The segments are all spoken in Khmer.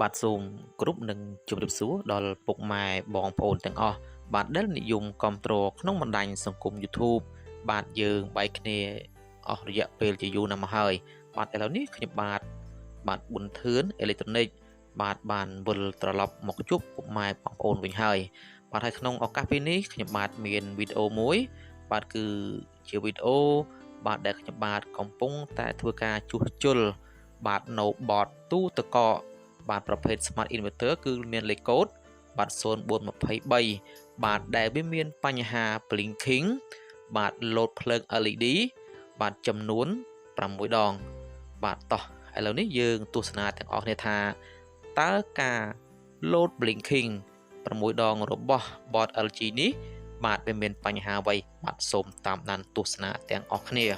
បាទសូមគ្រប់នឹងជម្រាបសួរដល់ពុកម៉ែបងប្អូនទាំងអស់បាទដែលនិយមគាំទ្រក្នុងបណ្ដាញសង្គម YouTube បាទយើងបែកគ្នាអស់រយៈពេលជាយូរណាស់មកហើយបាទឥឡូវនេះខ្ញុំបាទប៊ុនធឿនអេឡិចត្រូនិកបាទបានវិលត្រឡប់មកជួបពុកម៉ែបងប្អូនវិញហើយបាទហើយក្នុងឱកាសពេលនេះខ្ញុំបាទមានវីដេអូមួយបាទគឺជាវីដេអូបាទដែលខ្ញុំបាទកំពុងតែធ្វើការជួសជុលបាទនៅបតទូទឹកកកបាទប្រភេទ Smart Inverter គឺមានលេខកូដបាទ0423បាទដែលវាមានបញ្ហា blinking បាទលោតភ្លើង LED បាទចំនួន6ដងបាទតោះឥឡូវនេះយើងទស្សនាទាំងអស់គ្នាថាតើការលោត blinking 6ដងរបស់ bot LG នេះបាទវាមានបញ្ហាអ្វីបាទសូមតាមដានទស្សនាទាំងអស់គ្នា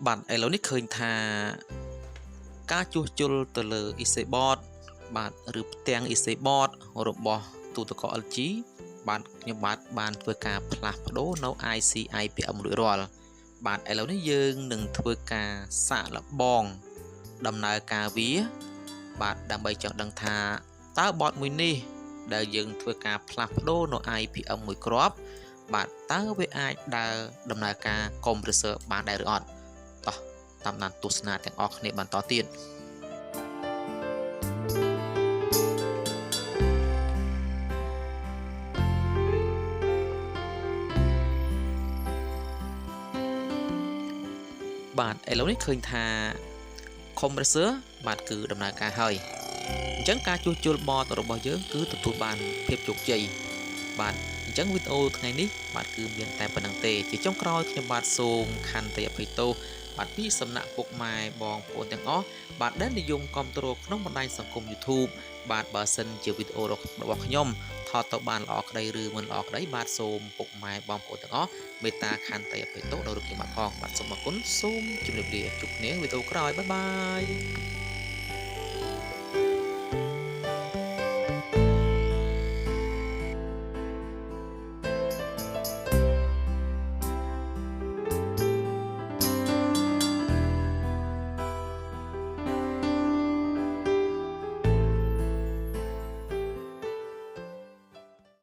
បាទឥឡូវនេះឃើញថាការជួសជុលទៅលើ EC board បាទឬផ្ទាំង EC board របស់ទូទឹកកក LG បាទខ្ញុំបានធ្វើការផ្លាស់ប្ដូរនៅ IC IPM រួចរាល់បាទឥឡូវនេះយើងនឹងធ្វើការសាកល្បងដំណើរការវាបាទដើម្បីចង់ដឹងថាតើ board មួយនេះដែលយើងធ្វើការផ្លាស់ប្ដូរនៅ IPM មួយគ្រាប់បាទតើវាអាចដើរដំណើរការ compressor បានដែរឬអត់តោះតាមដានទស្សនាទាំងអស់គ្នាបន្តទៀតបាទឥឡូវនេះឃើញថា compressor បាទគឺដំណើរការហើយអញ្ចឹងការជួសជុល board របស់យើងគឺទទួលបានភាពជោគជ័យបាទអញ្ចឹងវីដេអូថ្ងៃនេះបាទគឺមានតែប៉ុណ្្នឹងទេជាចុងក្រោយខ្ញុំបាទសូមខន្តីអភ័យទោសបាទពីសំណាក់ពុកម៉ែបងប្អូនទាំងអស់បាទដែលនិយមគាំទ្រក្នុងបណ្ដាញសង្គម YouTube បាទបើសិនជាវីដេអូរបស់ខ្ញុំថតទៅបានល្អក្តីឬមិនល្អក្តីបាទសូមពុកម៉ែបងប្អូនទាំងអស់មេត្តាខន្តីអភ័យទោសដល់រូបខ្ញុំបាទផងបាទសូមអរគុណសូមជម្រាបលាជួបគ្នាវីដេអូក្រោយបាយបាយ